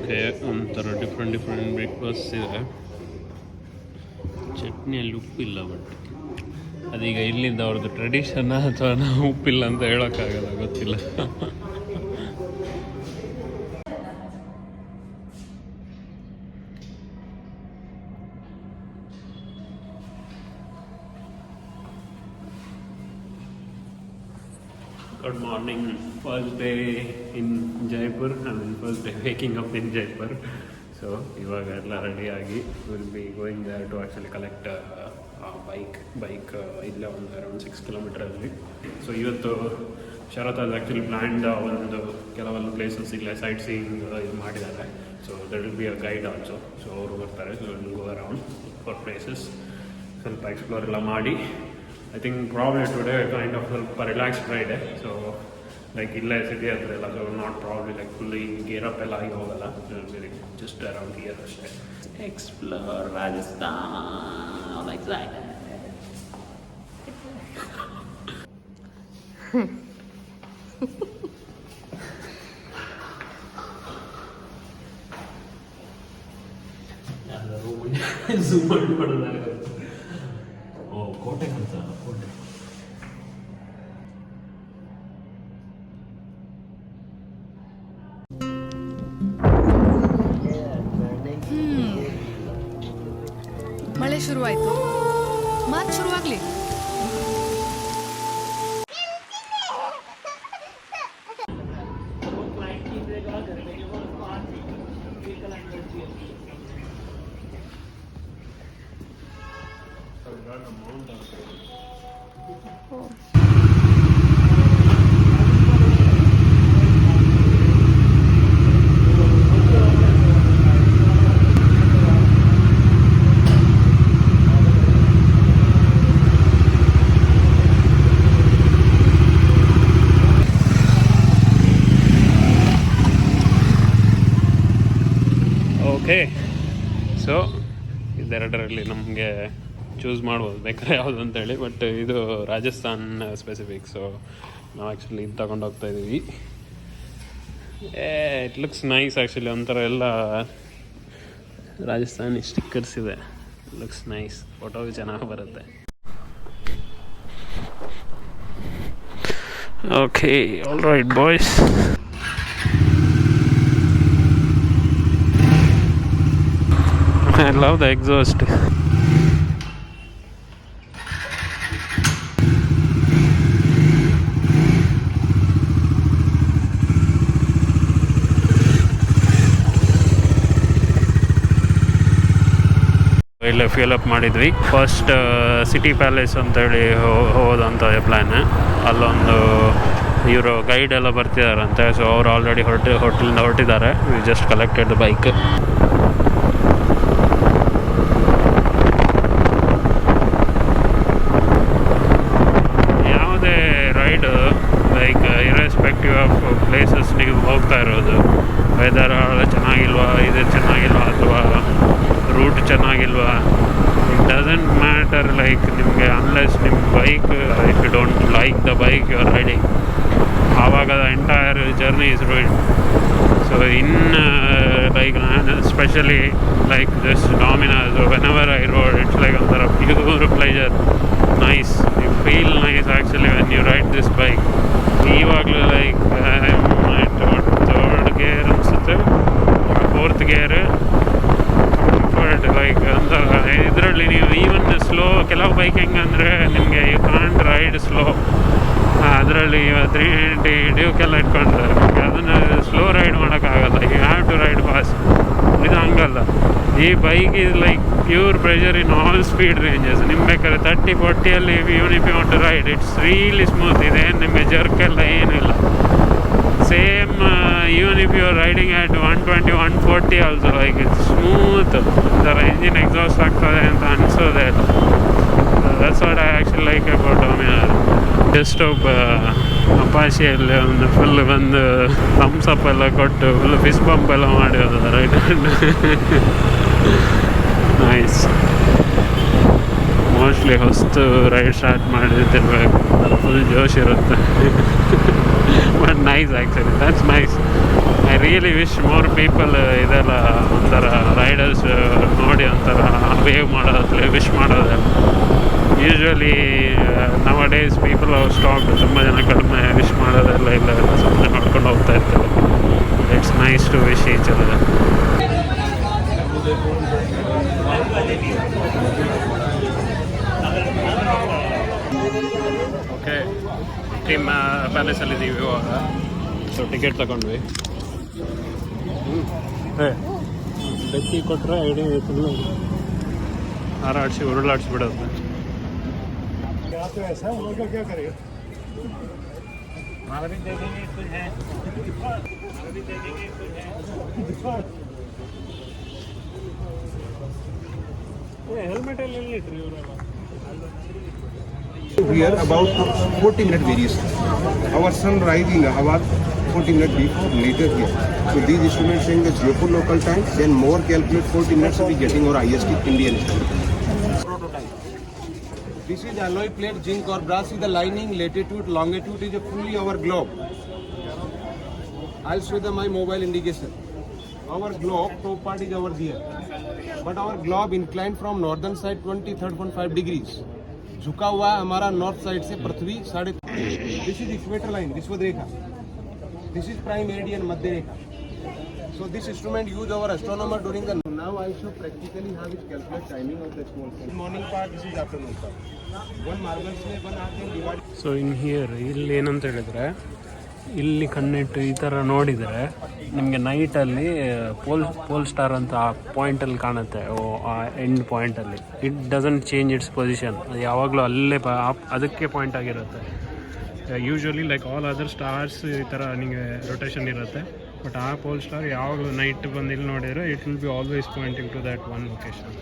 Okay, ಒಂಥರ different breakfast ಇದೆ. ಚಟ್ನಿಯಲ್ಲಿ ಉಪ್ಪಿಲ್ಲ, but ಅದೀಗ ಇಲ್ಲಿಂದ ಅವ್ರದ್ದು ಟ್ರೆಡಿಷನ್ ಅಥವಾ ನಾವು ಉಪ್ಪಿಲ್ಲ ಅಂತ ಹೇಳೋಕ್ಕಾಗಲ್ಲ, ಗೊತ್ತಿಲ್ಲ. Good morning. First day in Jaipur. First day waking up in Jaipur. So, ಇವಾಗ ಎಲ್ಲ ರೆಡಿಯಾಗಿ will be going there to actually collect bike ಇಲ್ಲೇ ಒಂದು ಅರೌಂಡ್ 6 ಕಿಲೋಮೀಟ್ರಲ್ಲಿ. ಸೊ ಇವತ್ತು ಶರತ್ ಅದು ಆ್ಯಕ್ಚುಲಿ ಪ್ಲ್ಯಾಂಡ್ ಒಂದು ಕೆಲವೊಂದು ಪ್ಲೇಸಸ್ ಇಲ್ಲೇ ಸೈಟ್ ಸೀಯಿಂಗ್ ಇದು ಮಾಡಿದ್ದಾರೆ. So there will be a guide also. So ಅವರು ಬರ್ತಾರೆ. So will go around for places, ಸ್ವಲ್ಪ ಎಕ್ಸ್ಪ್ಲೋರ್ ಎಲ್ಲ ಮಾಡಿ. I think probably today kind of a relaxed Friday, so like illa city adralla, so not probably like fully gear up ella agi hogalla, just around here ashte. Explore Rajasthan, all excited. Yalla room zoom madodala. ಕೋಟೆ ಅಂತ ಕೋಟೆ. ಮಳೆ ಶುರುವಾಯ್ತು, ಮಾತು ಶುರುವಾಗ್ಲಿ. Okay, so ಇದೆರಡರಲ್ಲಿ ನಮಗೆ choose ಮಾಡ್ಬೋದು ಬೇಕಾದ್ರೆ ಯಾವುದು ಅಂತೇಳಿ. ಬಟ್ ಇದು ರಾಜಸ್ಥಾನ್ ಸ್ಪೆಸಿಫಿಕ್, ಸೊ ನಾವು ಆ್ಯಕ್ಚುಲಿ ಇದು ತಗೊಂಡು ಹೋಗ್ತಾ ಇದ್ದೀವಿ. It looks nice actually. ಒಂಥರ ಎಲ್ಲ ರಾಜಸ್ಥಾನಿ ಸ್ಟಿಕ್ಕರ್ಸ್ ಇದೆ. ಲುಕ್ಸ್ ನೈಸ್, ಫೋಟೋಗೆ ಚೆನ್ನಾಗಿ ಬರುತ್ತೆ. Okay, all right boys. I love the exhaust. ಇಲ್ಲೇ ಫ್ಯೂಲ್ ಅಪ್ ಮಾಡಿದ್ವಿ. ಫಸ್ಟ್ ಸಿಟಿ ಪ್ಯಾಲೇಸ್ ಅಂತೇಳಿ ಹೋಗೋದಂತ ಪ್ಲ್ಯಾನ್. ಅಲ್ಲೊಂದು ಇವರು ಗೈಡ್ ಎಲ್ಲ ಬರ್ತಿದಾರಂತೆ. ಸೊ ಅವರು ಆಲ್ರೆಡಿ ಹೋಟೆಲಿಂದ ಹೊರಟಿದ್ದಾರೆ. We just collected the bike. ಯಾವುದೇ ride like irrespective of places ನೀವು ಹೋಗ್ತಾ ಇರೋದು, ವೆದರ್ ಚೆನ್ನಾಗಿಲ್ವಾ, ಇದು ಚೆನ್ನಾಗಿಲ್ವಾ ಅಥವಾ ರೂಟ್ ಚೆನ್ನಾಗಿಲ್ವಾ, ಇಟ್ ಡಸಂಟ್ ಮ್ಯಾಟರ್. ಲೈಕ್ ನಿಮಗೆ ಅನ್ಲೆಸ್ ನಿಮ್ಮ bike, if you don't like the bike you are riding, ಆವಾಗ the entire journey is ruined. So in like especially like this Dominar, so whenever I rode, it's like a pure pleasure. Nice, you feel nice actually when you ride this bike. ಇವಾಗಲೂ like third gear ಅನಿಸುತ್ತೆ, fourth gear. But like ಅಂತ ಇದರಲ್ಲಿ ನೀವು even slow, ಕೆಲವು bike ಹೆಂಗಂದರೆ ನಿಮಗೆ you can't ride slow. ಅದರಲ್ಲಿ 390 ಡ್ಯೂಕೆಲ್ಲ ಇಟ್ಕೊಂಡ್ರೆ ನಿಮಗೆ ಅದನ್ನು ಸ್ಲೋ ರೈಡ್ ಮಾಡೋಕ್ಕಾಗಲ್ಲ. You have to ride fast. ಇದು ಹಂಗಲ್ಲ. ಈ bike is like pure pressure in all speed ranges. ನಿಮ್ಗೆ ಬೇಕಾದ್ರೆ 30-40 even if you want to ride, it's really smooth. ಇದೇನು ನಿಮಗೆ ಜರ್ಕ್ ಎಲ್ಲ ಏನಿಲ್ಲ. Same even if you are riding at 120-140 also, like it's smooth. The engine exhaust ಆಗ್ತದೆ ಅಂತ ಅನಿಸೋದೇ ಇಲ್ಲ. That's what I actually like about Dominar. Just ಅಪಾಶಿಯಲ್ಲಿ ಒಂದು full ಬಂದು thumbs up ಎಲ್ಲ ಕೊಟ್ಟು ಫುಲ್ ಫಿಶ್ ಪಂಪ್ ಎಲ್ಲ ಮಾಡಿ ಹೋದ ರೈಟ್. ನೈಸ್. ಮೋಸ್ಟ್ಲಿ ಹೊಸ್ತು ರೈಡ್ ಸ್ಟಾರ್ಟ್ ಮಾಡಿರ್ತಿರ್ಬೇಕು, ಫುಲ್ ಜೋಶ್ ಇರುತ್ತೆ. But nice actually, that's nice. I really wish more people ಇದೆಲ್ಲ ಒಂಥರ ರೈಡರ್ಸ್ ನೋಡಿ ಒಂಥರ ವೇವ್ ಮಾಡೋದು ವಿಶ್ ಮಾಡೋದೆಲ್ಲ. ಯೂಶ್ವಲಿ ನವ ಡೇಸ್ ಪೀಪಲ್ ಅವ್ರು ಸ್ಟಾಕ್ ತುಂಬ ಜನ ಕಡಿಮೆ ವಿಶ್ ಮಾಡೋದೆಲ್ಲ ಇಲ್ಲ ಸುಮ್ಮನೆ ನೋಡ್ಕೊಂಡು ಹೋಗ್ತಾ ಇರ್ತಾರೆ. It's nice to wish each other. Okay, team ಪ್ಯಾಲೇಸಲ್ಲಿದ್ದೀವಿ ಇವಾಗ. ಸೊ ಟಿಕೆಟ್ ತಗೊಂಡ್ವಿ. ಬೆಕ್ಕಿ ಕೊಟ್ಟರೆ ಇಡೀ ಫುಲ್ಲು ಹಾರಾಡಿಸಿ ಉರುಳಾಡಿಸಿ ಬಿಡೋದು. ಹೆಲ್ಮೆಟ್ ಎಲ್ಲ ಎಲ್ಲಿಟ್ರಿ ಇವರೆಲ್ಲ? Here about 40 minute variation. Our sun rising hour 40 minutes before later here. So these instruments saying the Jaipur local time, then more calculate 40 minutes to be getting our IST Indian prototype. This is alloy plate, zinc or brass is the lining, latitude, longitude is a fully our globe. I'll show them my mobile indication. Our globe top part is over there, but our globe inclined from northern side 23.5 degrees. झुका हुआ है हमारा north side से पृथ्वी 3.5. This is equator line, विश्व रेखा. This is prime meridian, मध्य रेखा. So this instrument use our astronomer during the. Now I show practically how it calculate timing of the small cell. Morning part, this is afternoon part. One marble slab, one arc and divide. So in here ಇಲ್ಲಿ ಏನಂತ ಹೇಳಿದರೆ, ಇಲ್ಲಿ ಕಣ್ಣಿಟ್ಟು ಈ ಥರ ನೋಡಿದರೆ ನಿಮಗೆ ನೈಟಲ್ಲಿ pole star ಅಂತ ಆ ಪಾಯಿಂಟಲ್ಲಿ ಕಾಣುತ್ತೆ. ಆ ಎಂಡ್ ಪಾಯಿಂಟಲ್ಲಿ it doesn't change its position. ಅದು ಯಾವಾಗಲೂ ಅಲ್ಲೇ ಅದಕ್ಕೆ ಪಾಯಿಂಟ್ ಆಗಿರುತ್ತೆ. Usually like all other stars ಈ ಥರ ನಿಮಗೆ ರೊಟೇಷನ್ ಇರುತ್ತೆ. ಬಟ್ ಆ ಪೋಲ್ ಸ್ಟಾರ್ ಯಾವಾಗಲೂ ನೈಟ್ ಬಂದು ಇಲ್ಲಿ ನೋಡಿದರೆ it will be always pointing to that one location.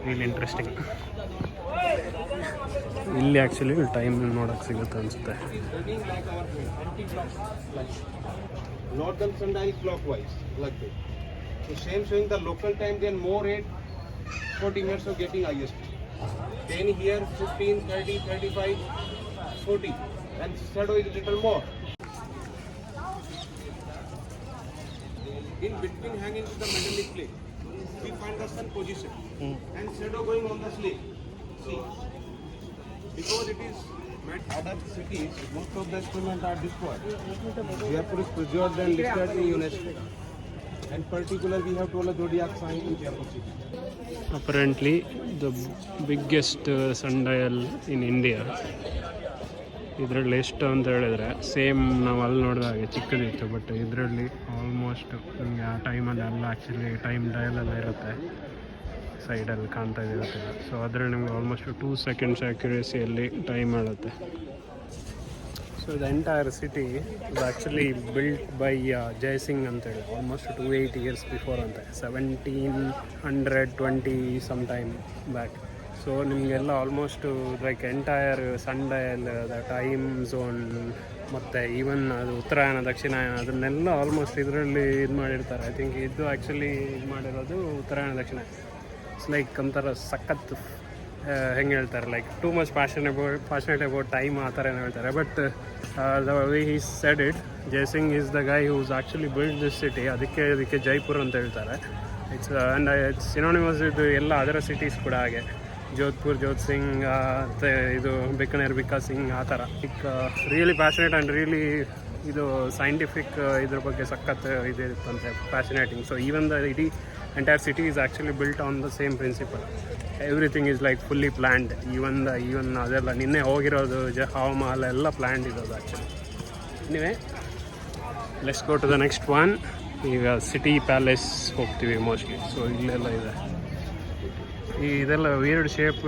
Really interesting. ಇಲ್ಲಿ ಆ್ಯಕ್ಚುಲಿ ಟೈಮ್ ನೋಡೋಕ್ಕೆ ಸಿಗುತ್ತೆ ಅನಿಸುತ್ತೆ. Northern sundial clockwise like that. So same showing the local time, then more 40 minutes of getting IST. Then here 15, 30, 35, 40, and shadow is little more. In between hanging to the metallic plate, we find the sun position and shadow going on the slate. See, because it is other cities, most of the instruments are destroyed. Jaipur is preserved and listed in UNESCO. And particularly we have told a zodiac sign in Jaipur city. Apparently the biggest sundial in India. ಇದರಲ್ಲಿ ಎಷ್ಟು ಅಂತ ಹೇಳಿದ್ರೆ same ನಾವು ಅಲ್ಲಿ ನೋಡಿದಾಗೆ ಚಿಕ್ಕದಿತ್ತು, but ಇದರಲ್ಲಿ almost ನಿಮಗೆ ಆ ಟೈಮಲ್ಲಿ ಎಲ್ಲ ಆ್ಯಕ್ಚುಲಿ ಟೈಮ್ ಡಯಲೆಲ್ಲ ಇರುತ್ತೆ, ಸೈಡಲ್ಲಿ ಕಾಣ್ತಾ ಇರುತ್ತೆ. ಸೊ ಅದರಲ್ಲಿ ನಿಮಗೆ ಆಲ್ಮೋಸ್ಟ್ 2 seconds ಆ್ಯಕ್ಯುರೇಸಿಯಲ್ಲಿ ಟೈಮ್ ಹೇಳುತ್ತೆ. So the entire city is actually built by Jai Singh ಅಂತೇಳಿ ಆಲ್ಮೋಸ್ಟ್ 280 years ಬಿಫೋರ್ ಅಂತೆ, 1720 ಸಮ್ ಟೈಮ್ ಬ್ಯಾಕ್. ಸೊ ನಿಮಗೆಲ್ಲ almost like entire sundial, the time zone ಮತ್ತು ಈವನ್ ಅದು ಉತ್ತರಾಯಣ ದಕ್ಷಿಣಾಯನ ಅದನ್ನೆಲ್ಲ ಆಲ್ಮೋಸ್ಟ್ ಇದರಲ್ಲಿ ಇದು ಮಾಡಿರ್ತಾರೆ. ಐ ಥಿಂಕ್ ಇದು ಆ್ಯಕ್ಚುಲಿ ಇದು ಮಾಡಿರೋದು ಉತ್ತರಾಯಣ ದಕ್ಷಿಣಾಯನ. ಇಟ್ಸ್ ಲೈಕ್ ಒಂಥರ ಸಖತ್ ಹೆಂಗೆ ಹೇಳ್ತಾರೆ, like too much passionate about time ಆ ಥರ ಏನೋ ಹೇಳ್ತಾರೆ. But the way he said it, Jai Singh is the guy whose actually build this city. ಅದಕ್ಕೆ ಜೈಪುರ್ ಅಂತ ಹೇಳ್ತಾರೆ. ಇಟ್ಸ್ ಆ್ಯಂಡ್ ಇಟ್ಸ್ ಸಿನೋನಿಮಸ್ ಇದು ಎಲ್ಲ ಅದರ ಸಿಟೀಸ್ ಕೂಡ ಹಾಗೆ. ಜೋಧ್ಪುರ್ ಜೋತ್ ಸಿಂಗ್, ಮತ್ತು ಇದು ಬಿಕನೇರ್ ಬಿಕಾ ಸಿಂಗ್, ಆ ಥರ like really passionate and really ಇದು ಸೈಂಟಿಫಿಕ್ ಇದ್ರ ಬಗ್ಗೆ ಸಖತ್ ಇದಿರುತ್ತಂತೆ, ಪ್ಯಾಷನೇಟಿಂಗ್. ಸೊ ಈವನ್ ದ ಇಡೀ entire city is actually built on the same principle. Everything is like fully planned. Even ಅದೆಲ್ಲ ನಿನ್ನೆ ಹೋಗಿರೋದು ಹವಾಮಾನ ಎಲ್ಲ ಪ್ಲ್ಯಾಂಡ್ ಇರೋದು ಆ್ಯಕ್ಚುಲಿ. ನೀವೇ let's go to the next one. ಈಗ ಸಿಟಿ ಪ್ಯಾಲೇಸ್ ಹೋಗ್ತೀವಿ ಮೋಸ್ಟ್ಲಿ. ಸೊ ಇಲ್ಲೆಲ್ಲ ಇದೆ ಇದೆಲ್ಲ weird shape.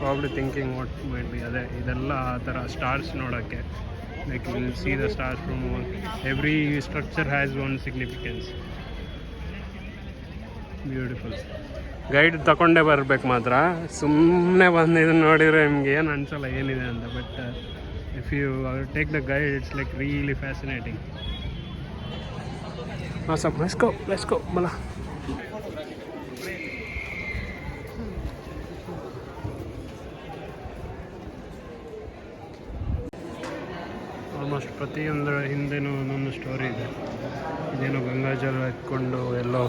Probably thinking what might be ಅದೇ ಇದೆಲ್ಲ ಆ ಥರ ಸ್ಟಾರ್ಸ್ ನೋಡೋಕ್ಕೆ. Like will see the stars from every structure has one significance. Beautiful. Guide ತಗೊಂಡೇ ಬರಬೇಕು ಮಾತ್ರ, ಸುಮ್ಮನೆ ಬಂದು ಇದನ್ನು ನೋಡಿದರೆ ನಿಮ್ಗೆ ಏನು ಅನಿಸಲ್ಲ ಏನಿದೆ ಅಂತ. But if you take the guide it's like really fascinating. Awesome. Let's go, Bala. Almost ಪ್ರತಿಯೊಂದರ ಹಿಂದೆನೂ ಒಂದೊಂದು ಸ್ಟೋರಿ ಇದೆ. ಇದೇನೋ ಗಂಗಾಜಲ ಎತ್ಕೊಂಡು ಎಲ್ಲೋ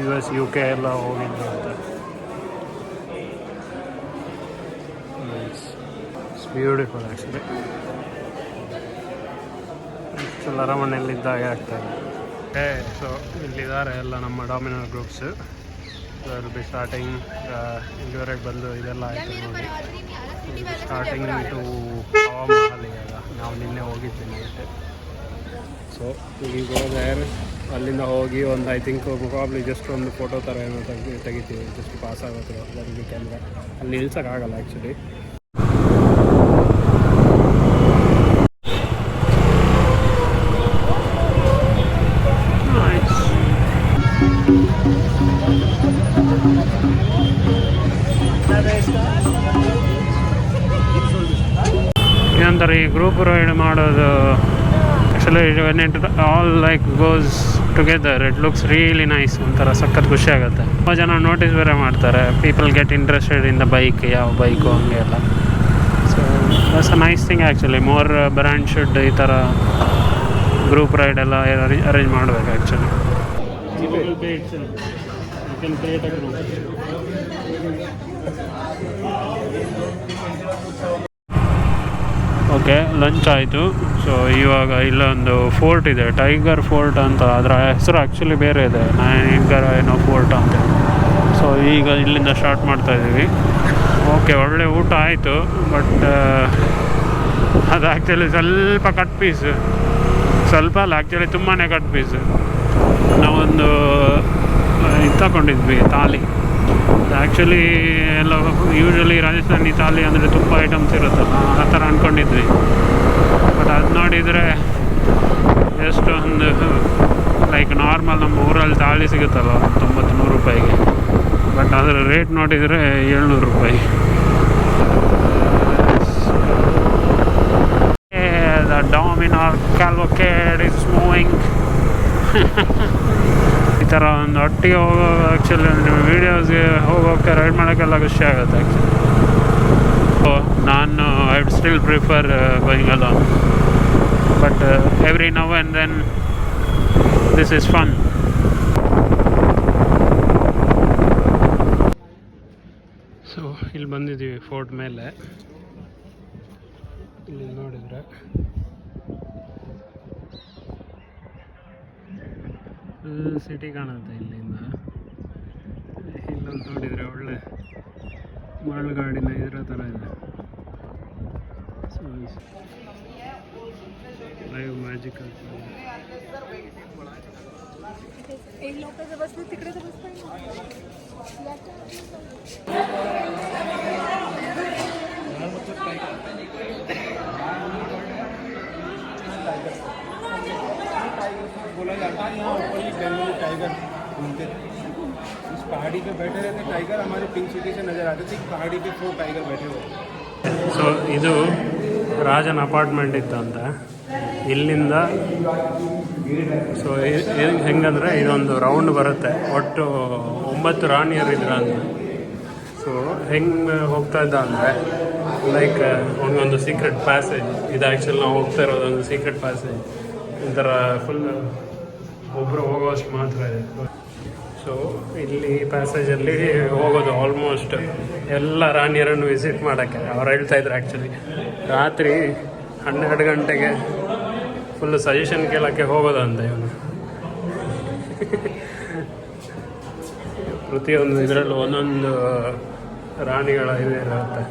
US UK ಎಲ್ಲ ಹೋಗಿದ್ರು ಅಂತ. It's beautiful actually. ಇಷ್ಟೆಲ್ಲ ಅರಮನೆಯಲ್ಲಿದ್ದಾಗೆ ಆಗ್ತಾಯಿದೆ. ಸೊ ಇಲ್ಲಿದ್ದಾರೆ ಎಲ್ಲ ನಮ್ಮ Dominar groups. Will be starting ಇಲ್ಲಿವರೆಗೆ ಬಂದು ಇದೆಲ್ಲ ಆಯಿತು ನೋಡಿ. Starting to Hawa Mahal. ಇವಾಗ ನಾವು ನಿನ್ನೆ ಹೋಗಿದ್ದೀನಿ ಅಷ್ಟೇ. ಸೊ ಈಗ ಹೋದ್ರೆ ಅಲ್ಲಿಂದ ಹೋಗಿ ಒಂದು ಐ ಥಿಂಕ್ ಪ್ರಾಬ್ಲಿ ಜಸ್ಟ್ ಒಂದು ಫೋಟೋ ಥರ ಏನೋ ತೆಗಿತೀವಿ, ಜಸ್ಟ್ ಪಾಸ್ ಆಗೋದು ಅದರಲ್ಲಿ ಕ್ಯಾಮ್ರಾ. ಅಲ್ಲಿ ನಿಲ್ಸೋಕ್ಕಾಗಲ್ಲ ಆ್ಯಕ್ಚುಲಿ. ಏನಂತಾರೆ ಈ ಗ್ರೂಪ್ ರೈಡ್ ಮಾಡೋದು actually when it all like goes together it looks really nice. ಒಂಥರ ಸಖತ್ ಖುಷಿ ಆಗುತ್ತೆ. ತುಂಬ ಜನ ನೋಟಿಸ್ ಬೇರೆ ಮಾಡ್ತಾರೆ, people get interested in the bike, ಯಾವ ಬೈಕು ಹಂಗೆ ಎಲ್ಲ. So that's a nice thing actually. More brand should ಈ ಥರ ಗ್ರೂಪ್ ರೈಡ್ ಎಲ್ಲ ಅರೇಂಜ್ ಮಾಡಬೇಕು ಆ್ಯಕ್ಚುಲಿ. ಓಕೆ, ಲಂಚ್ ಆಯಿತು. ಸೊ ಇವಾಗ ಇಲ್ಲೊಂದು ಫೋರ್ಟ್ ಇದೆ, ಟೈಗರ್ ಫೋರ್ಟ್ ಅಂತ. ಅದರ ಹೆಸರು ಆ್ಯಕ್ಚುಲಿ ಬೇರೆ ಇದೆ, ಟೈಗರ್ ಏನೋ ಫೋರ್ಟ್ ಅಂತ. ಸೊ ಈಗ ಇಲ್ಲಿಂದ ಸ್ಟಾರ್ಟ್ ಮಾಡ್ತಾಯಿದ್ದೀವಿ. ಓಕೆ, ಒಳ್ಳೆ ಊಟ ಆಯಿತು. ಬಟ್ ಅದು ಆ್ಯಕ್ಚುಲಿ ಸ್ವಲ್ಪ ಕಟ್ ಪೀಸ್, ಸ್ವಲ್ಪ ಅಲ್ಲ ಆ್ಯಕ್ಚುಲಿ ತುಂಬಾ ಕಟ್ ಪೀಸ್. ನಾವೊಂದು ಇದು ತಗೊಂಡಿದ್ವಿ ಥಾಲಿ. ಆ್ಯಕ್ಚುಲಿ ಎಲ್ಲ ಯೂಶ್ವಲಿ ರಾಜಸ್ಥಾನಿ ಥಾಲಿ ಅಂದರೆ ತುಂಬ ಐಟಮ್ಸ್ ಇರುತ್ತಲ್ಲ, ಆ ಥರ ಅಂದ್ಕೊಂಡಿದ್ವಿ. ಬಟ್ ಅದು ನೋಡಿದರೆ ಜಸ್ಟ್ ಒಂದು ಲೈಕ್ ನಾರ್ಮಲ್ ನಮ್ಮ ಊರಲ್ಲಿ ಥಾಲಿ ಸಿಗುತ್ತಲ್ಲ 90-100 ರೂಪಾಯಿಗೆ. ಬಟ್ ಅದರ ರೇಟ್ ನೋಡಿದರೆ 700 ರೂಪಾಯಿ. The Dominar cavalcade is moving. ಈ ಥರ ಒಂದು ಒಟ್ಟಿಗೆ ಹೋಗೋ ಆ್ಯಕ್ಚುಲಿ ವೀಡಿಯೋಸ್ಗೆ ಹೋಗೋಕ್ಕೆ ರೈಡ್ ಮಾಡೋಕ್ಕೆಲ್ಲ ಖುಷಿ ಆಗುತ್ತೆ ಆ್ಯಕ್ಚುಲಿ. ಸೊ ನಾನು I would still prefer going alone, but every now and then this is fun. So ಇಲ್ಲಿ ಬಂದಿದ್ದೀವಿ ಫೋರ್ಟ್ ಮೇಲೆ. ಇಲ್ಲಿ ನೋಡಿದರೆ ಸಿಟಿ ಕಾಣುತ್ತೆ ಇಲ್ಲಿಂದ. ಇಲ್ಲೊಂದು ನೋಡಿದರೆ ಒಳ್ಳೆ ಮಾಲ್ಗಾಡಿನ ಇದರ ಥರ ಇದೆ. ಸೊ ಲೈವ್ ಮ್ಯಾಜಿಕ್ ಆಗ್ತದೆ. बोला जाता है यहाँ ऊपर ही बेंगलुरु टाइगर घूमते थे। इस पहाड़ी पे बैठे रहते टाइगर, हमारे पिंक सिटी से नज़र आते थे। पहाड़ी पे 4 टाइगर बैठे हुए. ಸೊ ಇದು ರಾಜನ ಅಪಾರ್ಟ್ಮೆಂಟ್ ಇತ್ತು ಅಂತ ಇಲ್ಲಿಂದ. ಸೊ ಹೆಂಗಂದರೆ ಇದೊಂದು ರೌಂಡ್ ಬರುತ್ತೆ, ಒಟ್ಟು 9 ರಾಣಿಯರಿದ್ರ ಅಂತ. ಸೊ ಹೆಂಗೆ ಹೋಗ್ತಾ ಇದ್ದ ಅಂದರೆ ಲೈಕ್ ಅವನಿಗೊಂದು ಸೀಕ್ರೆಟ್ ಪ್ಯಾಸೇಜ್ ಇದು. ಆ್ಯಕ್ಚುಲಿ ನಾವು ಹೋಗ್ತಾ ಇರೋದೊಂದು ಸೀಕ್ರೆಟ್ ಪ್ಯಾಸೇಜ್. ಒಂಥರ ಫುಲ್ ಒಬ್ಬರು ಹೋಗೋಷ್ಟು ಮಾತ್ರ ಇದೆ. ಸೊ ಇಲ್ಲಿ ಪ್ಯಾಸೇಜಲ್ಲಿ ಹೋಗೋದು ಆಲ್ಮೋಸ್ಟ್ ಎಲ್ಲ ರಾಣಿಯರನ್ನು ವಿಸಿಟ್ ಮಾಡೋಕ್ಕೆ. ಅವ್ರು ಹೇಳ್ತಾಯಿದ್ರು ಆ್ಯಕ್ಚುಲಿ ರಾತ್ರಿ 12 ಗಂಟೆಗೆ ಫುಲ್ಲು ಸಜೆಷನ್ ಕೇಳೋಕ್ಕೆ ಹೋಗೋದಂತೆ ಇವನು. ಪ್ರತಿಯೊಂದು ಇದರಲ್ಲೂ ಒಂದೊಂದು ರಾಣಿಗಳ ಇದು ಇರುತ್ತೆ.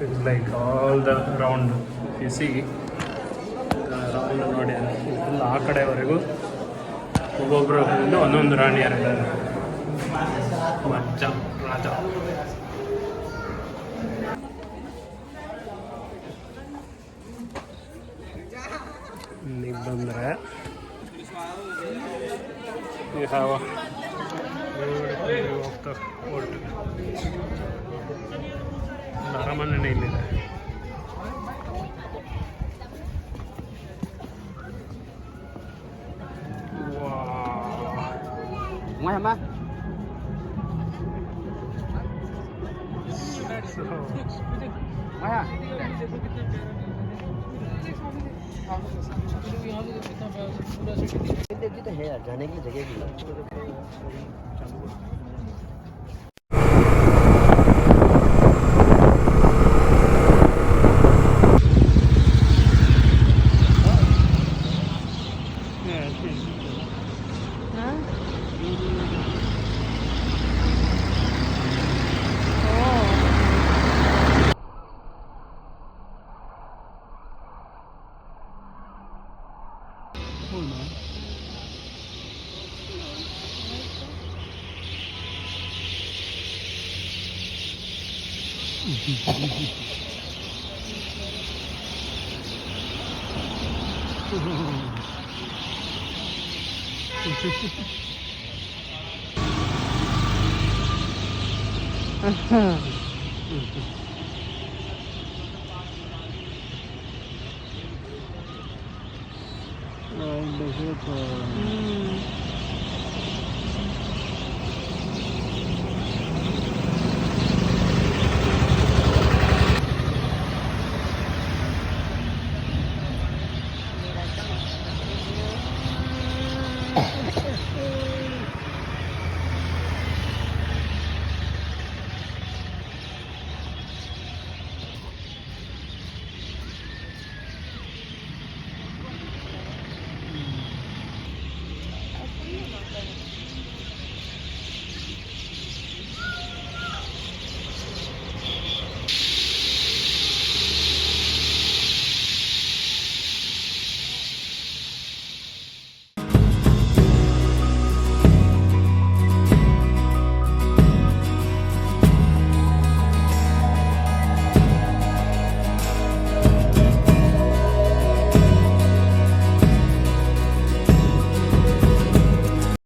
It's like all the round U C round ನೋಡಿ ಫುಲ್ ಆ ಕಡೆವರೆಗೂ ಒಬ್ಬೊಬ್ಬರು ಒಂದೊಂದು ರಾಣಿಯರಿದ್ದಾರೆ. ಮಜ್ಜ ರಾಜ. ನೀವು ಬಂದರೆ you have a beautiful view of the fort. ಅರಮನೆ ಇಲ್ಲಿದೆ. Ngoài hả? Ngoài hả? तो है यार, जाने के लिए जगह भी है।